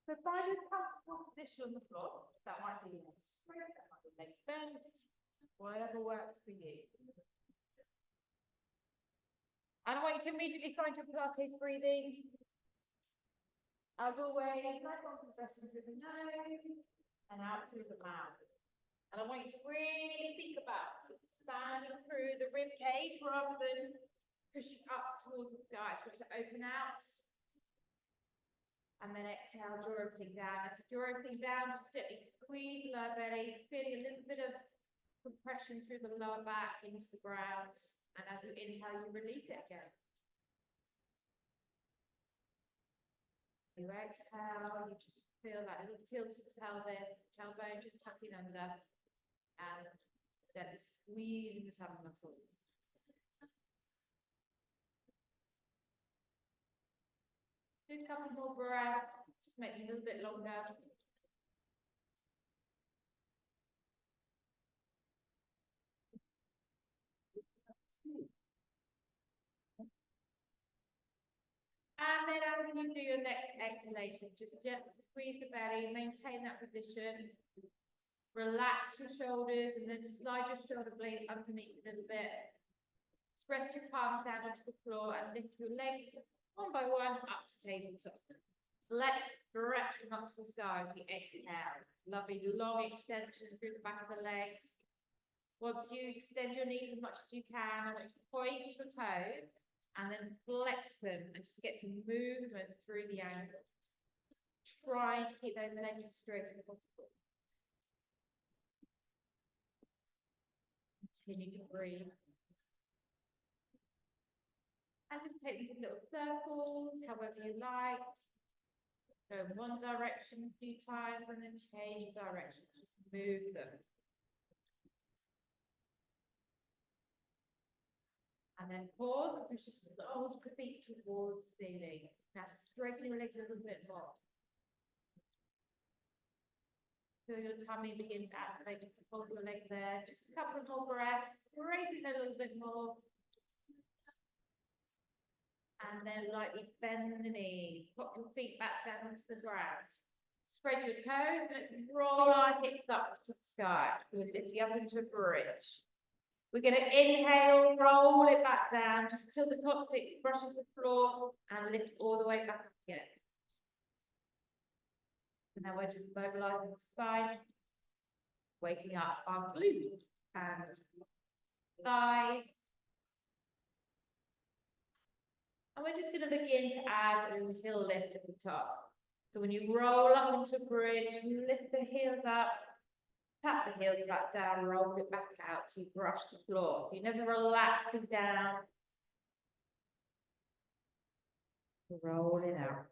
So find a comfortable position on the floor. That might be legs straight, that might be legs bent, whatever works for you. And I want you to immediately find your Pilates breathing. As always, nice long compression through the nose and out through the mouth. And I want you to really think about expanding through the rib cage rather than pushing up towards the sky. So to open out. And then exhale, draw everything down. As you draw everything down, just gently squeeze the lower belly, feeling a little bit of compression through the lower back into the ground. And as you inhale, you release it again. You exhale, you just feel that little tilt of the pelvis, tailbone just tucking under, and then squeezing the tummy muscles. Do a couple more breaths, just make it a little bit longer. And then as you do your next exhalation, just gently squeeze the belly, maintain that position. Relax your shoulders and then slide your shoulder blades underneath a little bit. Press your palms down onto the floor and lift your legs one by one up to tabletop. Let's stretch them up to the sky as we exhale. Lovely long extension through the back of the legs. Once you extend your knees as much as you can, I want you to point your toes and then flex them and just get some movement through the ankle. Try to keep those legs as straight as possible. Continue to breathe. And just take these little circles, however you like. Go in one direction a few times and then change direction. Just move them. And then pause and push your soles of the feet towards the ceiling. Now straighten your legs a little bit more. Feel your tummy begin to activate, just to hold your legs there. Just a couple of more breaths. Straighten a little bit more. And then lightly bend the knees. Pop your feet back down onto the ground. Spread your toes and let's roll our hips up to the sky. So we're lifting up into a bridge. We're going to inhale, roll it back down just till the coccyx brushes the floor and lift all the way back up again. And now we're just mobilizing the spine, waking up our glutes and thighs. And we're just going to begin to add a little heel lift at the top. So when you roll up into a bridge, lift the heels up, tap the heels back down, roll it back out to brush the floor. So you're never relaxing down. Roll it out.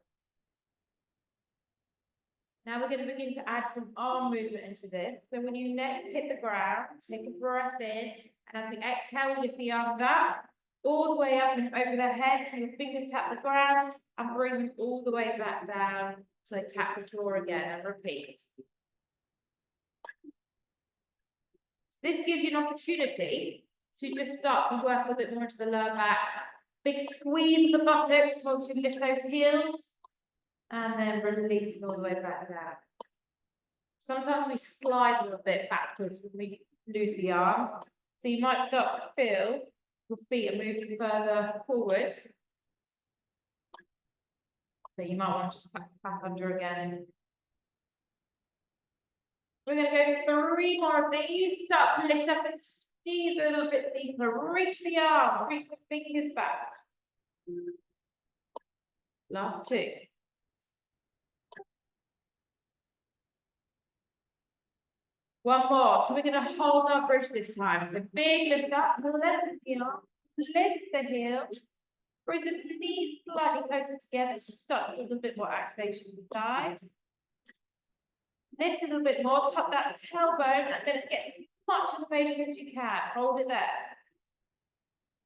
Now we're going to begin to add some arm movement into this. So when you next hit the ground, take a breath in, and as we exhale, lift the arms up, all the way up and over the head till your fingers tap the ground, and bring them all the way back down so they tap the floor again, and repeat. This gives you an opportunity to just start to work a little bit more into the lower back. Big squeeze of the buttocks once you lift those heels, and then release all the way back down. Sometimes we slide a little bit backwards when we lose the arms, so you might start to feel your feet are moving further forward. So you might want to just tuck back under again. We're going to go 3 more of these. Start to lift up and squeeze a little bit deeper. Reach the arm, reach the fingers back. Last 2. One more. So we're going to hold our bridge this time. So big lift up, lift the arm, lift the heels, bring the knees slightly closer together. So start with a little bit more activation with the thighs. Lift a little bit more, tuck that tailbone, and let's get as much elevation as you can. Hold it there.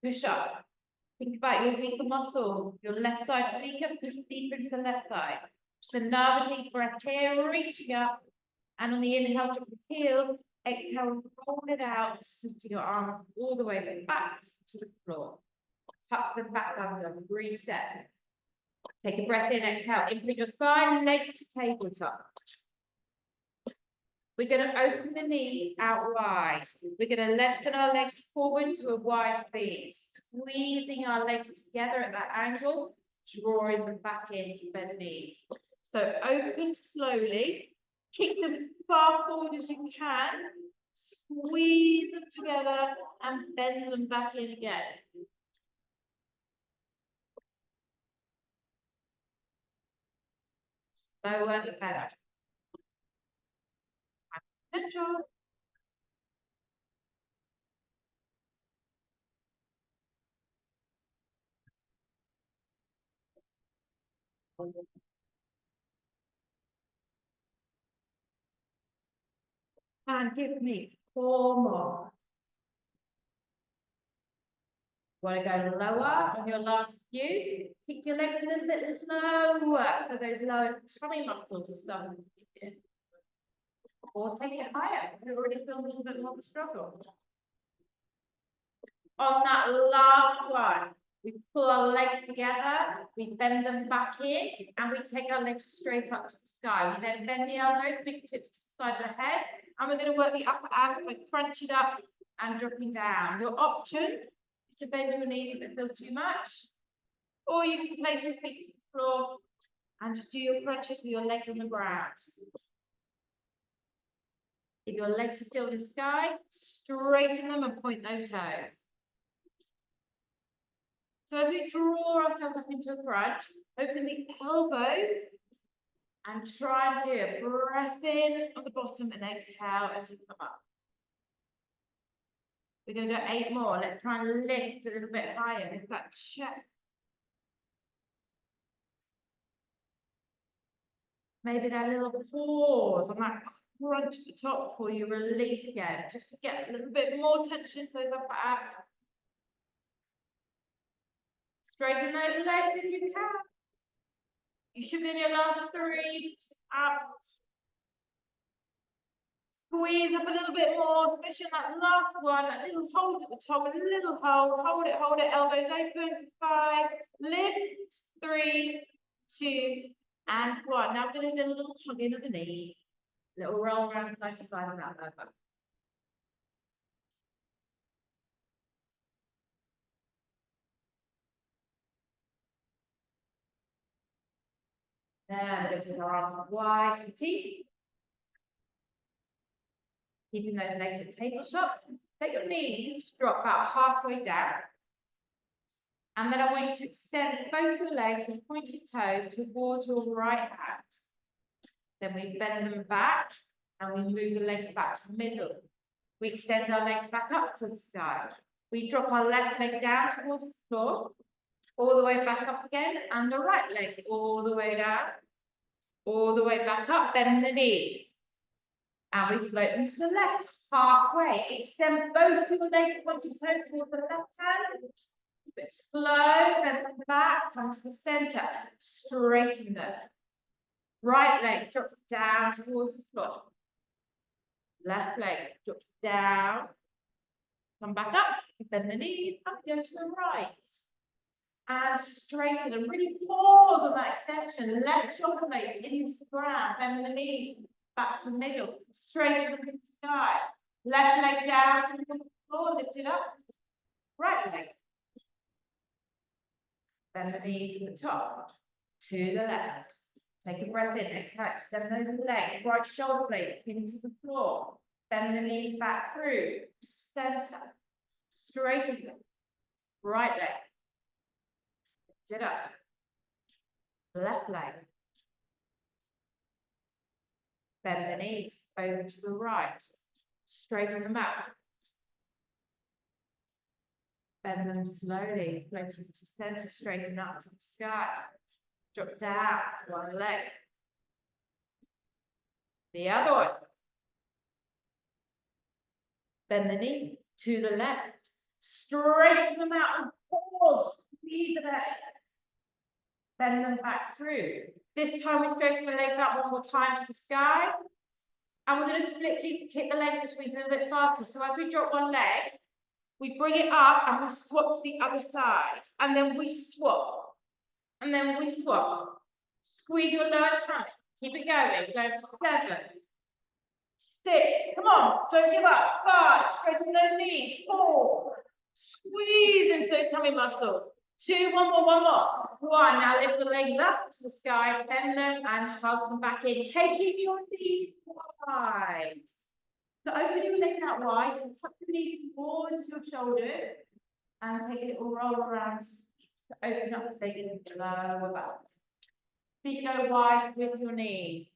Push up. Think about your weaker muscle. Your left side's weaker, push deeper into the left side. Just another deep breath here, reaching up. And on the inhale, drop the heels. Exhale, roll it out, lifting your arms all the way back to the floor. Tuck them back under, reset. Take a breath in, exhale, input your spine, legs to tabletop. We're going to open the knees out wide. We're going to lengthen our legs forward to a wide V, squeezing our legs together at that angle, drawing them back into bent knees. So open slowly, kick them as far forward as you can, squeeze them together and bend them back in again. Slower the better. Good job. And give me 4 more. Want to go lower on your last few? Keep your legs a little bit lower, so those lower tummy muscles start to kick in. Or take it higher. You already feel a little bit more of a struggle. On that last one, we pull our legs together, we bend them back in, and we take our legs straight up to the sky. We then bend the elbows, big tips to the side of the head, and we're going to work the upper abs by crunching up and dropping down. Your option is to bend your knees if it feels too much, or you can place your feet to the floor and just do your crunches with your legs on the ground. If your legs are still in the sky, straighten them and point those toes. So as we draw ourselves up into a crunch, open the elbows and try and do a breath in on the bottom and exhale as you come up. We're going to do 8 more. Let's try and lift a little bit higher. Lift that chest. Maybe that little pause on that crunch at the top before you release again, just to get a little bit more tension into those upper abs. Straighten those legs if you can. You should be in your last 3. Up. Squeeze up a little bit more, especially on that last one, that little hold at the top, a little hold it, elbows open, 5, lift, 3, 2, and 1. Now I'm going to do a little hug in of the knees, little roll around side to side on that level. Then we're going to take our arms wide to the teeth. Keeping those legs at tabletop. Let your knees drop about halfway down. And then I want you to extend both your legs with pointed toes towards your right hand. Then we bend them back and we move the legs back to the middle. We extend our legs back up to the sky. We drop our left leg down towards the floor, all the way back up again, and the right leg all the way down, all the way back up, bend the knees. And we float them to the left, halfway. Extend both your legs, pointed toes towards the left hand. Keep it slow, bend them back, come to the center, straighten them. Right leg drops down towards the floor. Left leg drops down. Come back up, bend the knees, and go to the right. And straighten and really pause on that extension. Left shoulder blade into the ground, bend the knees back to the middle, straighten them to the sky. Left leg down to the floor, lift it up. Right leg. Bend the knees to the top, to the left. Take a breath in, exhale, extend those legs. Right shoulder blade into the floor. Bend the knees back through, center. Straighten them. Right leg. Lift it up. Left leg. Bend the knees over to the right. Straighten them out. Bend them slowly, floating to center, straighten up to the sky. Drop down, one leg. The other one. Bend the knees to the left. Straighten them out and pause. Squeeze the leg. Bend them back through. This time we straighten the legs up one more time to the sky. And we're going to split kick the legs, which means a little bit faster. So as we drop one leg, we bring it up and we swap to the other side. And then we swap. And then we swap. Squeeze your lower tummy. Keep it going. Go for 7, 6. Come on. Don't give up. 5. Straighten those knees. 4. Squeeze into those tummy muscles. 2. One more. 1. Now lift the legs up to the sky. Bend them and hug them back in. Taking your knees wide. So open your legs out wide and tuck the knees towards your shoulders. And take a little roll around to open up the lower back. Feet go wide with your knees.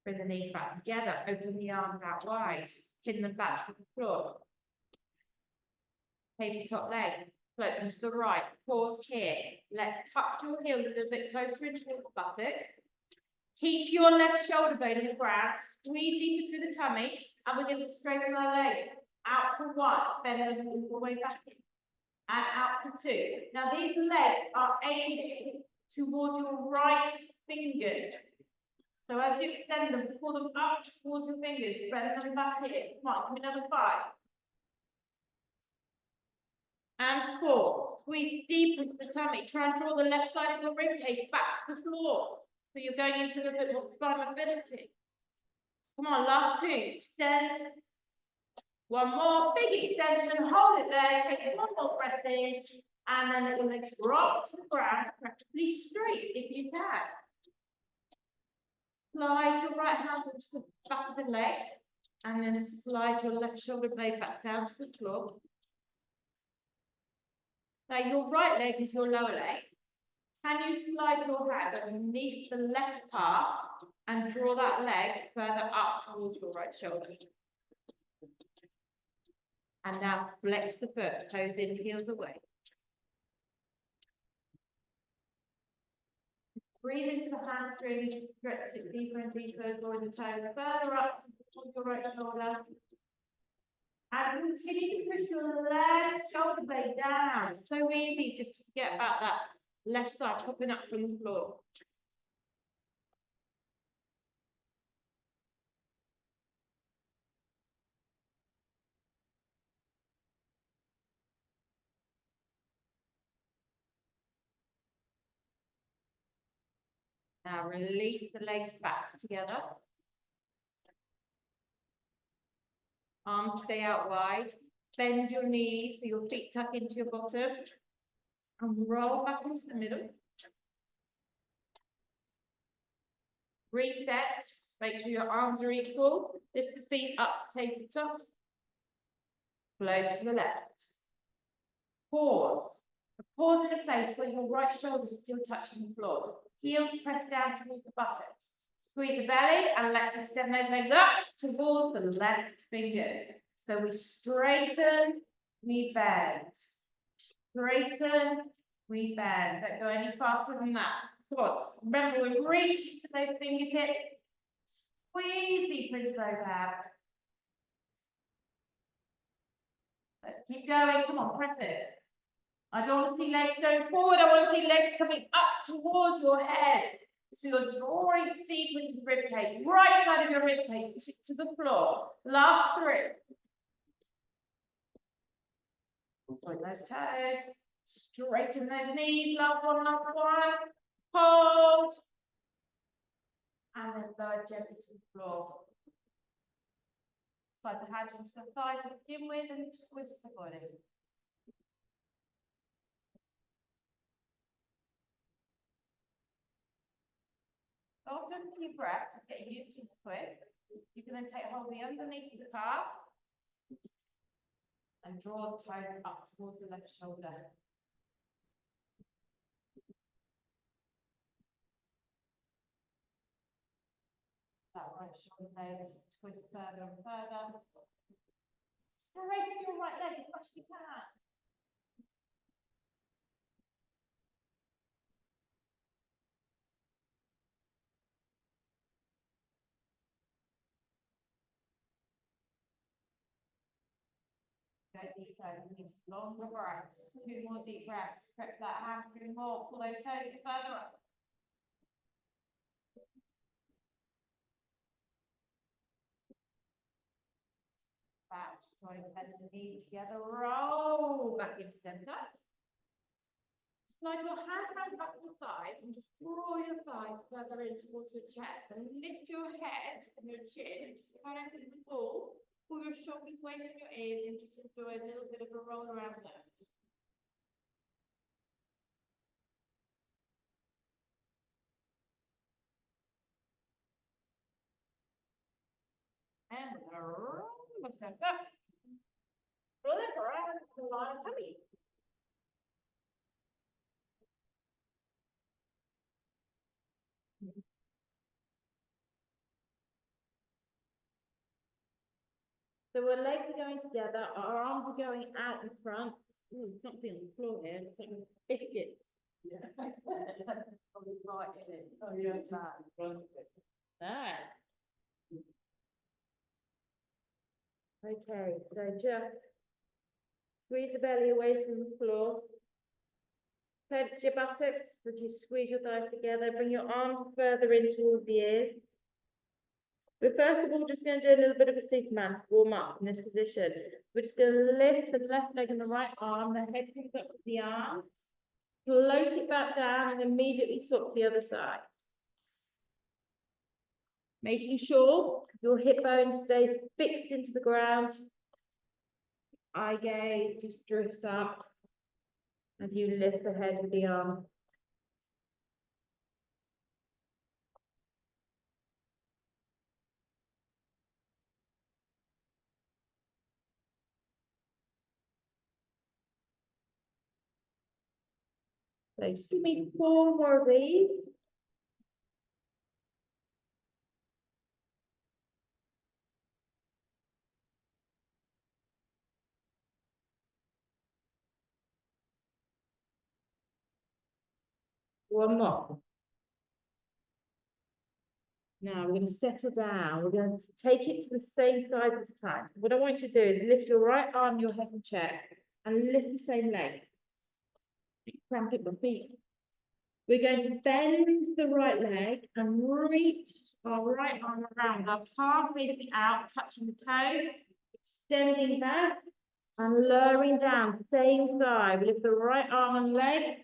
Bring the knees back together. Open the arms out wide. Pin them back to the floor. Tabletop legs. Float them to the right. Pause here. Let's tuck your heels a little bit closer into the buttocks. Keep your left shoulder blade on the ground. Squeeze deeper through the tummy. And we're going to straighten our legs. Out for 1. Bend them all the way back in. And out for 2. Now these legs are aiming towards your right fingers. So as you extend them, pull them up towards your fingers. Bend them back in. Come on, give me another 5. And 4. Squeeze deep into the tummy. Try and draw the left side of your ribcage back to the floor. So you're going into a little bit more spine mobility. Come on, last 2. Extend. 1 more. Big extension. Hold it there. Take 1 more breath in. And then let your legs drop to the ground, preferably straight if you can. Slide your right hand onto the back of the leg. And then slide your left shoulder blade back down to the floor. Now your right leg is your lower leg. Can you slide your hand underneath the left part and draw that leg further up towards your right shoulder? And now flex the foot, toes in, heels away. Breathe into the hamstrings, stretch it deeper and deeper, drawing the toes further up towards your right shoulder. And continue to push your left shoulder blade down. It's so easy just to forget about that left side popping up from the floor. Now release the legs back together. Arms stay out wide. Bend your knees so your feet tuck into your bottom. And roll back into the middle. Reset. Make sure your arms are equal. Lift the feet up to tabletop. Float to the left. Pause. Pause in a place where your right shoulder is still touching the floor. Heels press down towards the buttocks. Squeeze the belly and let's extend those legs up towards the left fingers. So we straighten, we bend. Straighten, we bend. Don't go any faster than that. Come on. Remember, we're reaching to those fingertips. Squeeze deep into those abs. Let's keep going. Come on, press it. I don't want to see legs going forward. I want to see legs coming up towards your head. So you're drawing deep into the rib cage. Right side of your rib cage, push it to the floor. Last 3. Point those toes. Straighten those knees. Last 1, last 1. Hold. And then lower gently to the floor. Slide the hands onto the thigh to begin with and twist the body. After a few breaths, just getting used to the twist. You can then take hold of the underneath of the calf and draw the toes up towards the left shoulder. That right shoulder blade, twist further and further. Straighten your right leg as much as you can. Go deeper, needs longer breaths. 2 more deep breaths. Stretch that hamstring more. Pull those toes further up. Try and bend the knees together, roll back into center. Slide your hands around the back of the thighs and just draw your thighs further in towards your chest and lift your head and your chin, just kind of into the ball. Pull your shoulders away from your ears and just enjoy a little bit of a roll around there. And roll myself up. Roll it around the line of tummy. So our legs are going together, our arms are going out in front. Ooh, something on the floor here, it's like biscuits. Yeah. Probably right in it. Oh, yeah, it's that. Nice. Okay, so just squeeze the belly away from the floor. Clench your buttocks as you squeeze your thighs together. Bring your arms further in towards the ears. We're first of all just going to do a little bit of a Superman to warm up in this position. We're just going to lift the left leg and the right arm, the head comes up with the arm, float it back down and immediately swap to the other side. Making sure your hip bone stays fixed into the ground. Eye gaze just drifts up as you lift the head with the arm. So just give me 4 more of these. One more. Now we're going to settle down. We're going to take it to the same side this time. What I want you to do is lift your right arm, your head and chest, and lift the same leg. Cramp it with feet. We're going to bend the right leg and reach our right arm around, our palm facing out, touching the toes, extending back and lowering down, same side. We lift the right arm and leg,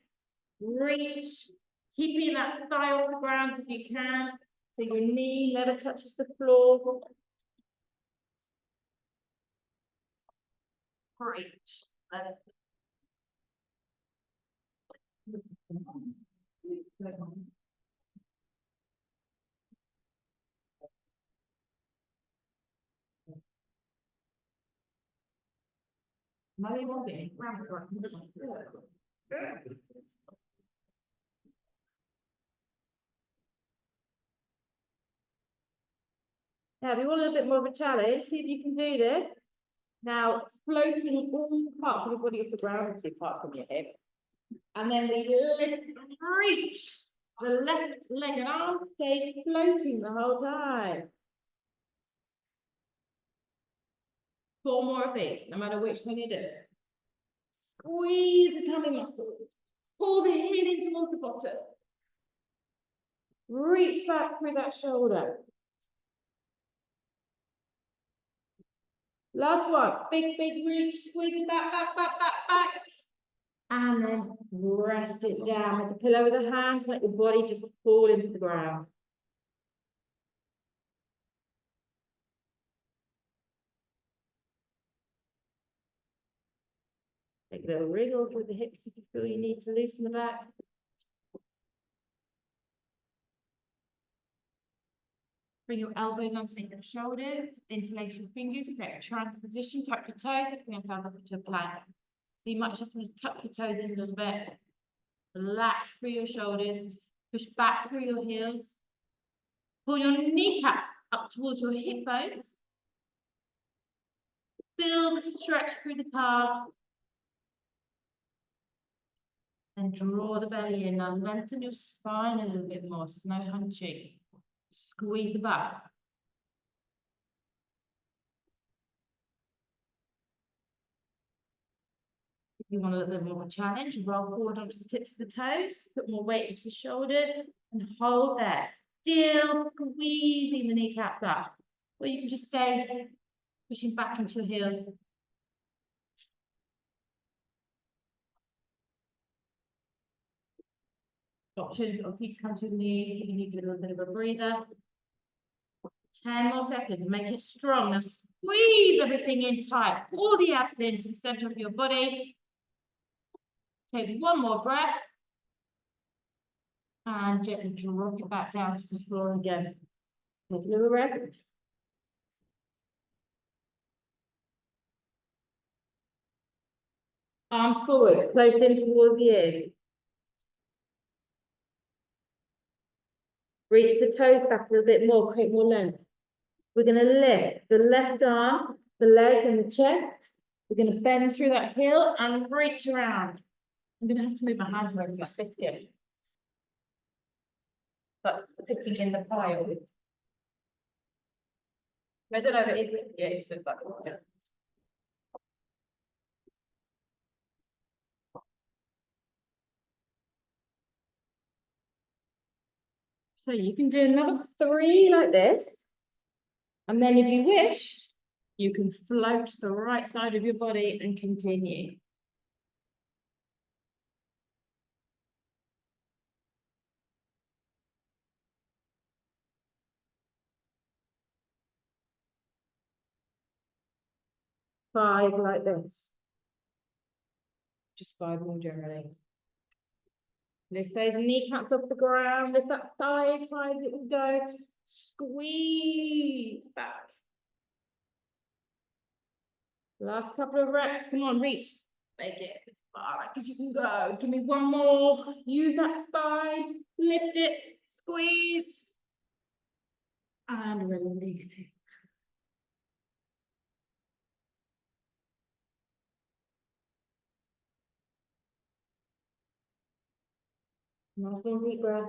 reach, keeping that thigh off the ground if you can, so your knee never touches the floor. Reach. Now, if you want a little bit more of a challenge, see if you can do this. Now, floating all parts of your body off the ground, obviously apart from your hips. And then we lift and reach. The left leg and arm stays floating the whole time. 4 more of these, no matter which one you do. Squeeze the tummy muscles. Pull the head in towards the bottom. Reach back through that shoulder. Last one. Big reach. Squeeze it back. And then rest it down with the pillow with the hands. Let your body just fall into the ground. Take a little wriggle through the hips if you feel you need to loosen the back. Bring your elbows underneath your shoulders, interlace your fingers, create a triangle position, tuck your toes, bring yourself up into a plank. So you might just want to tuck your toes in a little bit. Relax through your shoulders, push back through your heels. Pull your kneecaps up towards your hip bones. Feel the stretch through the calves. And draw the belly in. Now lengthen your spine a little bit more, so there's no hunching. Squeeze the back. If you want a little bit more of a challenge, roll forward onto the tips of the toes, put more weight into the shoulders, and hold there. Still squeezing the kneecaps up. Or you can just stay pushing back into your heels Options, obviously, come to the knee, you need to do a little bit of a breather. 10 more seconds, make it strong. Now squeeze everything in tight. Pull the abs into the center of your body. Take one more breath. And gently drop it back down to the floor again. Take a little breath. Arms forward, close in towards the ears. Reach the toes back a little bit more, create more length. We're going to lift the left arm, the leg and the chest. We're going to bend through that heel and reach around. I'm going to have to move my hands away from my fist here. That's sitting in the pile. I don't know if it is, yeah, it's just like that. So you can do another 3 like this. And then if you wish, you can float to the right side of your body and continue. Five like this. Just 5 more generally. Lift those kneecaps off the ground, lift that thigh as high as it will go. Squeeze back. Last couple of reps, come on, reach. Make it as far back as you can go. Give me one more. Use that spine, lift it, squeeze. And release it. Nice long deep breath.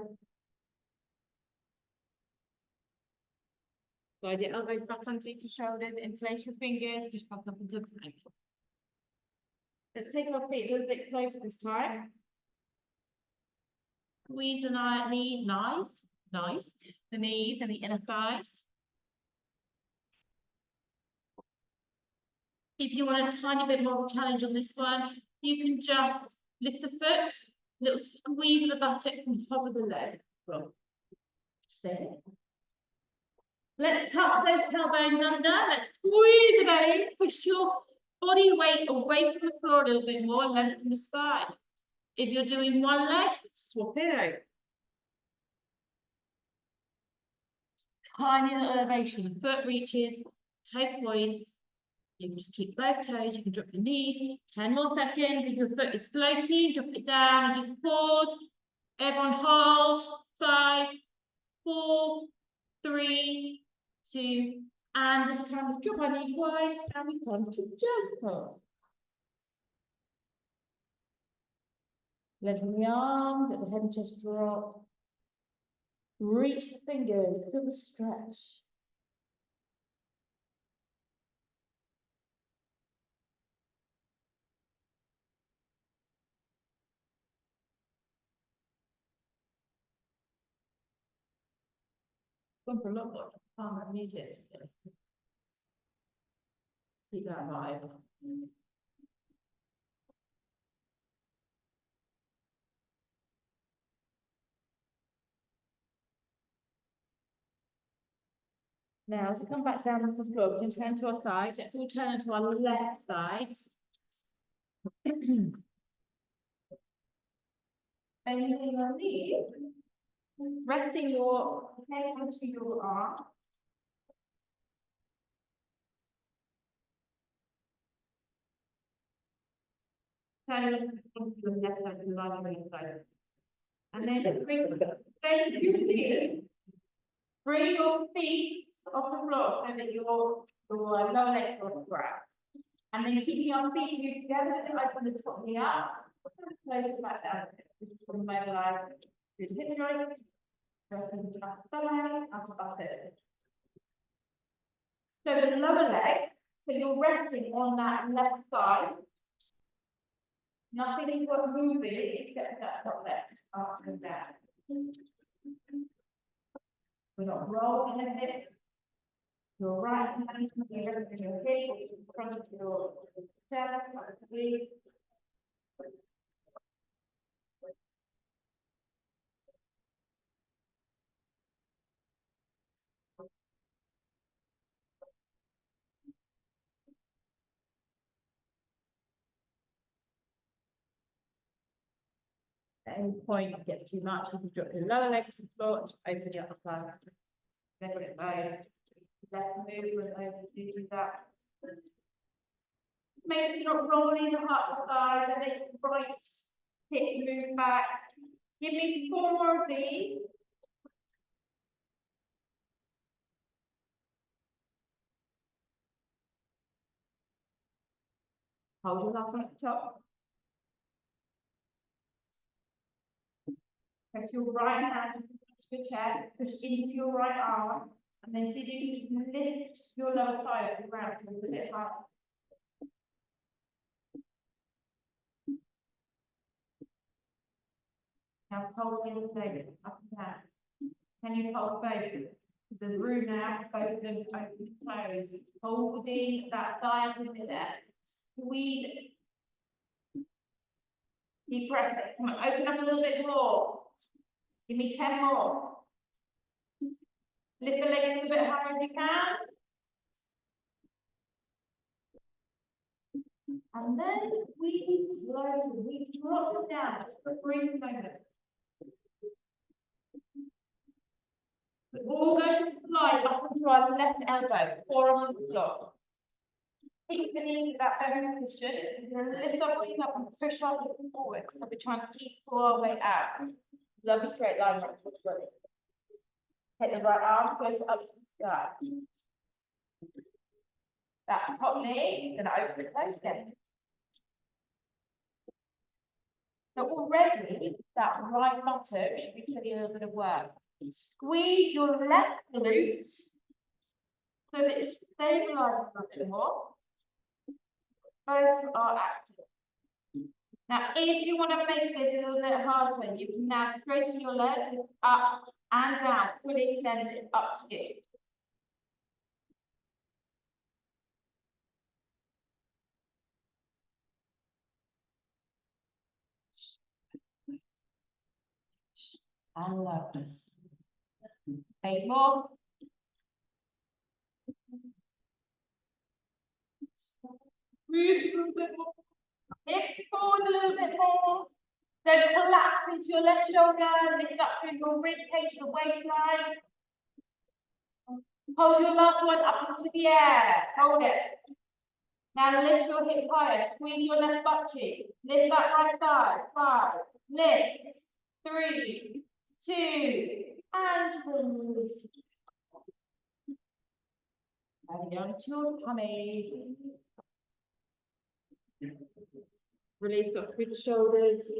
Slide your elbows back underneath your shoulders, interlace your fingers, just back up into the plank. Let's take our feet a little bit closer this time. Squeeze the knee, nice. The knees and the inner thighs. If you want a tiny bit more of a challenge on this one, you can just lift the foot, little squeeze of the buttocks and hover the leg. Well, stay. Let's tuck those tailbones under. Let's squeeze the belly. Push your body weight away from the floor a little bit more, lengthen the spine. If you're doing one leg, swap it out. Tiny little elevation, foot reaches, toe points. You can just keep both toes, you can drop your knees. 10 more seconds. If your foot is floating, drop it down and just pause. Everyone hold. 5, 4, 3, 2, and this time we drop our knees wide and we come to jump pose. Letting the arms at the head and chest drop. Reach the fingers, feel the stretch. Gone for a lot more calm music. Keep that vibe. Now, as we come back down onto the floor, we can turn to our sides. Let's all turn to our left sides. Bending your knees, resting your head onto your arm. Turn onto the left side and right side. And then bring your feet off the floor so that your lower legs are on the ground. And then keeping your feet moved together, open the top knee up, close it back down. Just want to mobilize the hip joint, open the back thigh, upper it. So the lower leg, so you're resting on that left side. Nothing is worth moving except that top leg, up and down. We're not rolling the hips. Your right hand, you're resting your feet, which is in front of your chest, comfortably. At any point it gets too much, you can drop your lower leg to the floor and just open your upper leg. Let it go. Less movement over do that. Make sure you're not rolling the heart side and make the right hip move back. Give me 4 more of these. Hold your last one at the top. Press your right hand to your chest, push into your right arm, and then see if you can just lift your lower thigh off the ground so it's a bit higher. Now hold your leg up and down. Can you hold both? Because there's room now, both of them to open and close. Holding that thigh up in there. Squeeze it. Deep breath. Come on, open up a little bit more. Give me 10 more. Lift the legs a little bit higher if you can. And then we drop it down for a brief moment. We'll go to slide up onto our left elbow, forearm on the floor. Keep the knees in that very position. We're going to lift our bodies up and push our hips forward. So we're trying to keep our way out. Lovely straight line right towards the body. Take the right arm, go up to the sky. That top knee is going to open and close again. So already, that right buttock should be getting a little bit of work. Squeeze your left glute so that it stabilizes a bit more. Both are active. Now, if you want to make this a little bit harder, you can now straighten your leg up and down, fully extend it up to you. And lotus. 8 more. Breathe a little bit more. Hips forward a little bit more. Don't collapse into your left shoulder. Lift up through your rib cage, your waistline. Hold your last one up into the air. Hold it. Now lift your hips higher. Squeeze your left butt cheek. Lift that right side. 5. Lift. 3, 2, and release. And onto your tummies. Release up through the shoulders.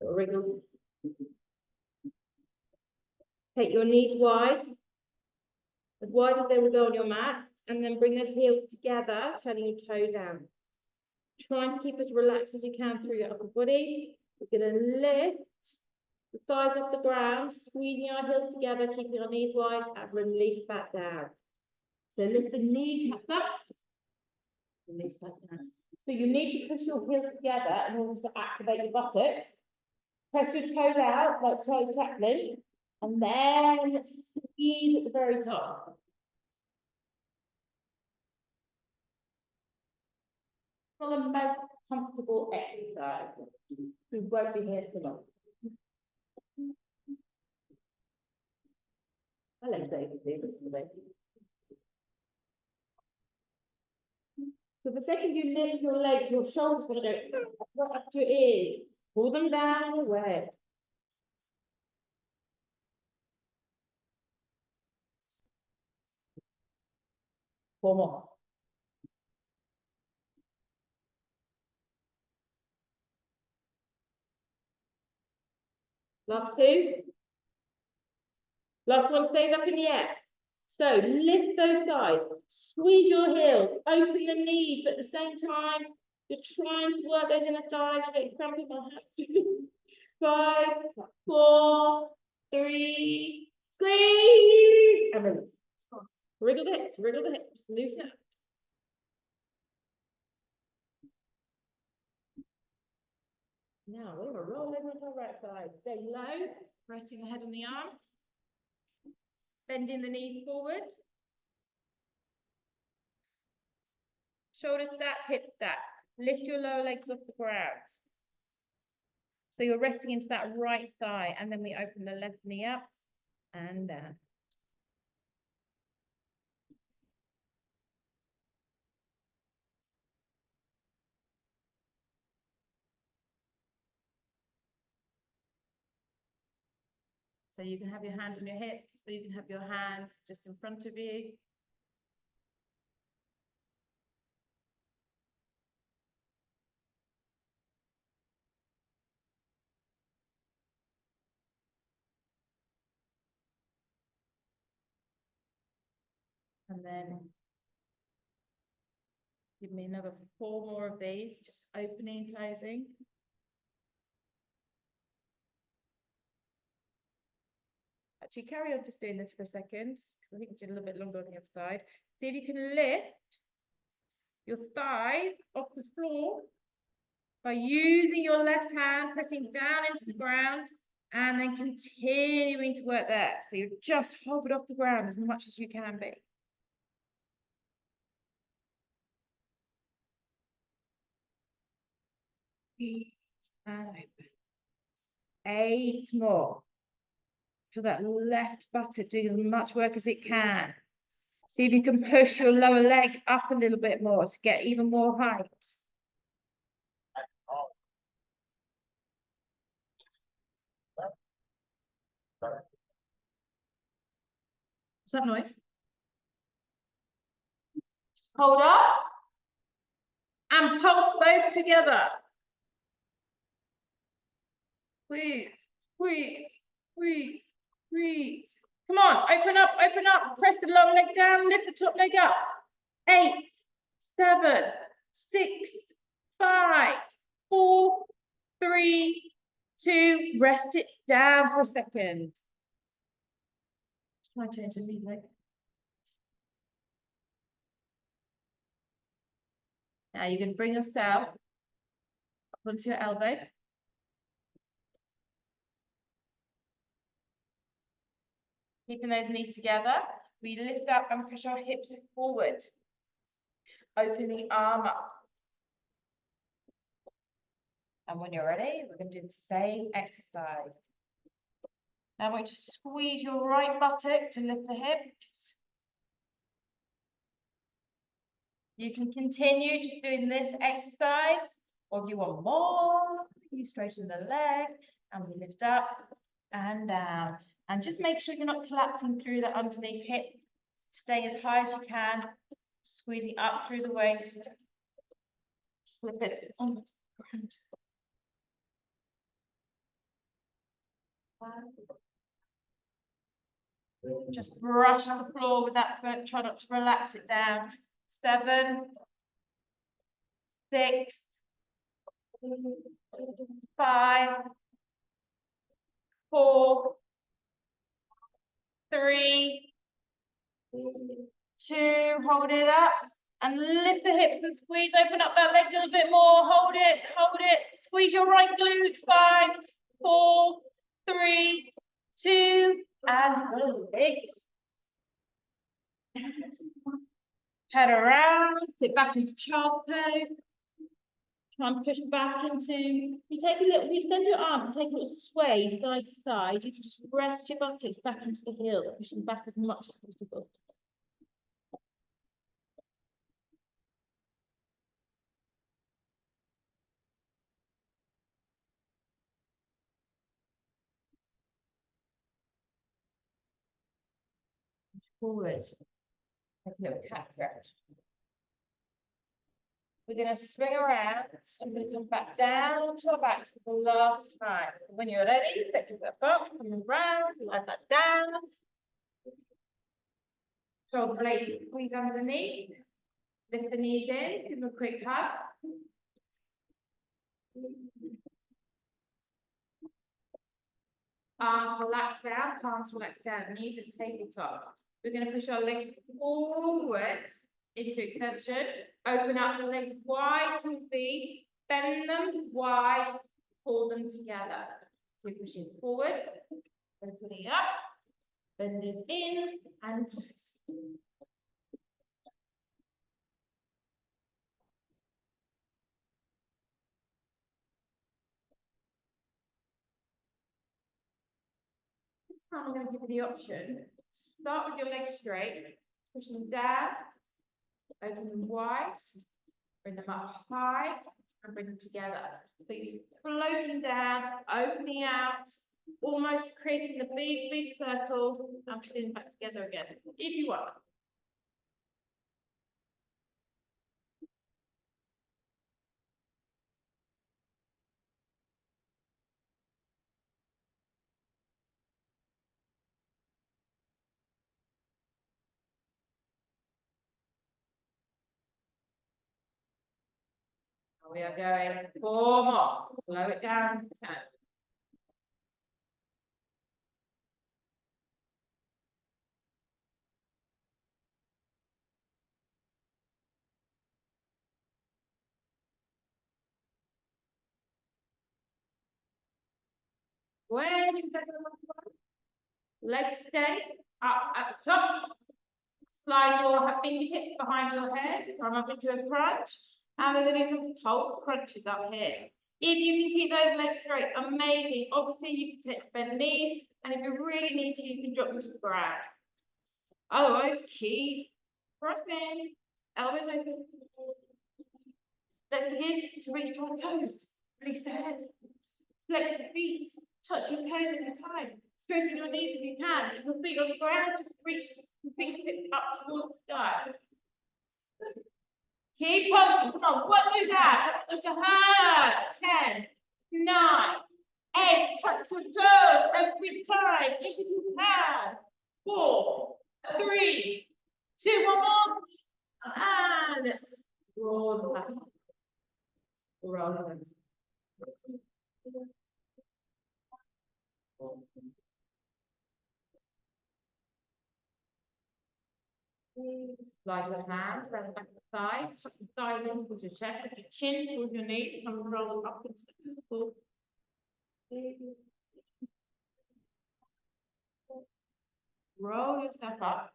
Wriggle. Take your knees wide as they will go on your mat, and then bring the heels together, turning your toes out. Trying to keep as relaxed as you can through your upper body. We're going to lift the thighs off the ground, squeezing our heels together, keeping our knees wide, and release that down. So lift the kneecaps up, release that down. So you need to push your heels together in order to activate your buttocks. Press your toes out like toe tapping, and then squeeze at the very top. It's not the most comfortable exercise. We won't be here for long. Hello, David. So the second you lift your legs, your shoulders will go right up to your ears. Pull them down away. Four more. Last 2. Last one stays up in the air. So lift those thighs, squeeze your heels, open the knees, but at the same time, you're trying to work those inner thighs. I'm getting crampy in my hands. 5, 4, 3, squeeze, and release. Wriggle the hips, loosen up. Now we're gonna roll over onto our right side. Stay low, resting the head on the arm. Bending the knees forward. Shoulders stacked, hips stacked. Lift your lower legs off the ground. So you're resting into that right thigh, and then we open the left knee up and down. So you can have your hand on your hips, or you can have your hands just in front of you. And then give me another 4 more of these, just opening and closing. Actually, carry on just doing this for a second, because I think we did a little bit longer on the other side. See if you can lift your thighs off the floor by using your left hand, pressing down into the ground, and then continuing to work there. So you're just hovered off the ground as much as you can be. And open. 8 more. Feel that left buttock doing as much work as it can. See if you can push your lower leg up a little bit more to get even more height. What's that noise? Hold up and pulse both together. Squeeze, squeeze, squeeze, squeeze. Come on, open up, open up. Press the lower leg down, lift the top leg up. 8, 7, 6, 5, 4, 3, 2. Rest it down for a second. Try to change the music. Now you can bring yourself up onto your elbow. Keeping those knees together, we lift up and push our hips forward. Open the arm up. And when you're ready, we're going to do the same exercise. Now I want you to squeeze your right buttock to lift the hips. You can continue just doing this exercise, or if you want more, you straighten the leg and we lift up and down. And just make sure you're not collapsing through that underneath hip. Stay as high as you can, squeezing up through the waist. Slip it on the ground. Just brush the floor with that foot, try not to relax it down. 7, 6, 5, 4, 3, 2, hold it up and lift the hips and squeeze, open up that leg a little bit more, hold it, squeeze your right glute, 5, 4, 3, 2, and release. Head around, sit back into child's pose. Try and push back into, you take a little, you send your arms and take a little sway side to side. You can just rest your buttocks back into the heels, pushing back as much as possible. Forward. Take a little cat stretch. We're going to swing around. So we're going to come back down to our backs for the last time. So when you're ready, step your foot up, come around, lie back down. Shoulder blade squeeze underneath. Lift the knees in, give them a quick hug. Arms relax down, palms relax down, knees at tabletop. We're going to push our legs forwards into extension. Open up the legs wide to feet. Bend them wide. pull them together. So you're pushing forward, opening up, bending in, and close. This time I'm going to give you the option. Start with your legs straight, pushing down, open them wide, bring them up high, and bring them together. So you're floating down, opening out, almost creating a big, big circle, and putting them back together again, if you want. We are going 4 more. Slow it down. When you get legs stay up at the top, slide your fingertips behind your head, come up into a crunch, and we're going to do some pulse crunches up here. If you can keep those legs straight, amazing. Obviously, you can take bend knees, and if you really need to, you can drop them to the ground. Otherwise, keep pressing, elbows open. Let's begin to reach your toes. Release the head. Flex the feet. Touch your toes at a time. Straighten your knees if you can. If your feet on the ground, just reach your fingertips up towards the sky. Keep pulsing. Come on, work those out. Up to hard. 10, 9, 8. Touch your toes every time if you can. 4, 3, 2, 1 more. And let's roll them back. Roll them. Slide your hands around the back of the thighs, tuck your thighs in towards your chest, put your chin towards your knee, and roll up into the floor. Roll yourself up.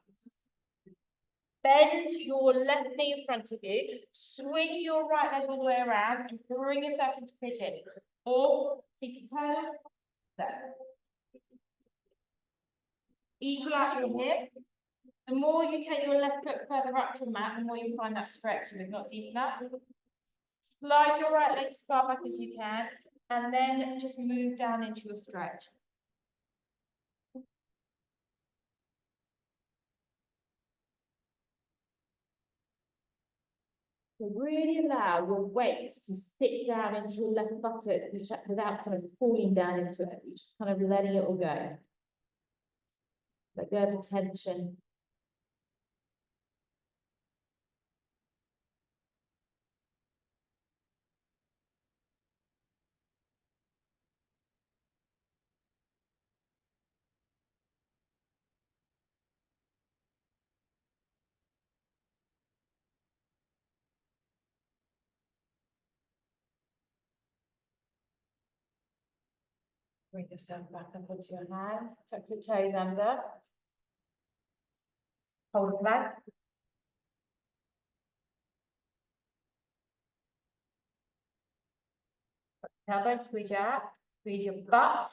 Bend your left knee in front of you, swing your right leg all the way around, and bring yourself into pigeon. Or seated toe, there. Equal out your hip. The more you take your left foot further up your mat, the more you find that stretch is not deep enough. Slide your right leg as far back as you can, and then just move down into your stretch. So really allow your weight to sit down into your left buttock without kind of falling down into it. You're just kind of letting it all go. Let go of the tension. Bring yourself back up onto your hand. Tuck your toes under. Hold the plank. Elbow, squeeze your out. Squeeze your butt.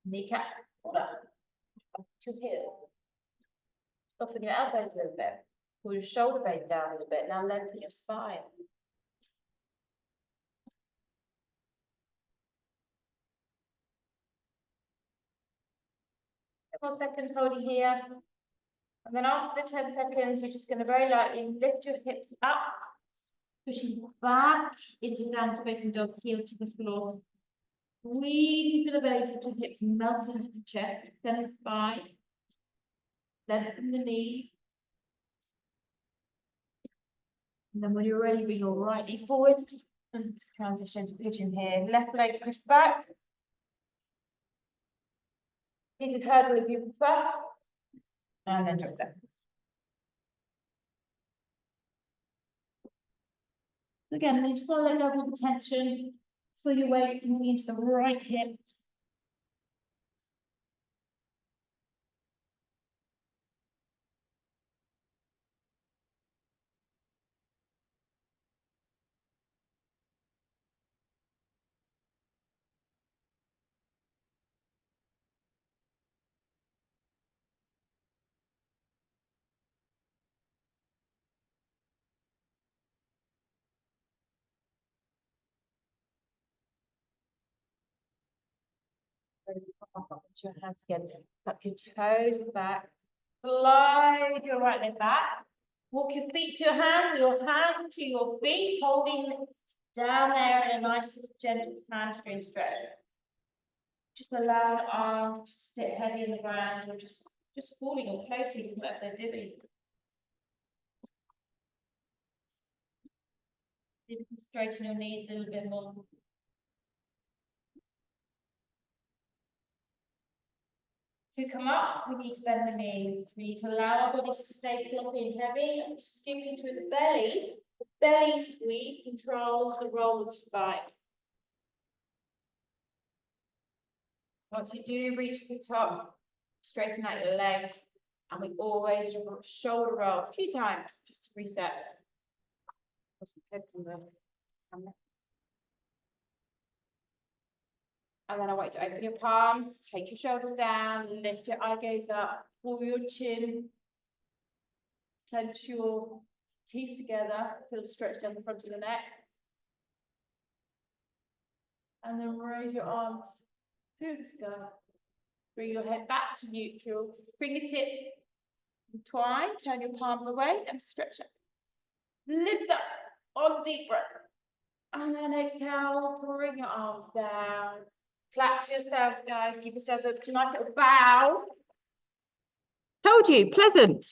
Kneecap. Hold up. To heel. Soften your elbows a little bit. Pull your shoulder blade down a little bit. Now lengthen your spine. Couple seconds holding here. And then after the 10 seconds, you're just going to very lightly lift your hips up, pushing back into down facing dog, heel to the floor. Squeezing through the base of the hips, melting into the chest, extend the spine, lengthen the knees. And then when you're ready, bring your right knee forward and transition to pigeon here. Left leg pushed back. Seated hurdle if you prefer. And then drop down. Again, we just want to let go of all the tension. Pull your weight into the right hip. Put your hands together. Tuck your toes back. Slide your right leg back. Walk your feet to your hand to your feet, holding down there in a nice gentle hamstring stretch. Just allow your arms to sit heavy in the ground or just falling or floating, whatever they're doing. You can straighten your knees a little bit more. To come up, we need to bend the knees. We need to allow our bodies to stay floppy and heavy. And skipping through the belly. The belly squeeze controls the roll of the spine. Once you do reach the top, straighten out your legs. And we always shoulder roll a few times just to reset. And then I want you to open your palms, take your shoulders down, lift your eye gaze up, pull your chin, clench your teeth together, feel stretched down the front of the neck. And then raise your arms to the sky. Bring your head back to neutral. Fingertips entwine, turn your palms away and stretch up. Lift up on deep breath. And then exhale, bring your arms down. Clap to yourselves, guys. Give yourselves a nice little bow. Told you, pleasant.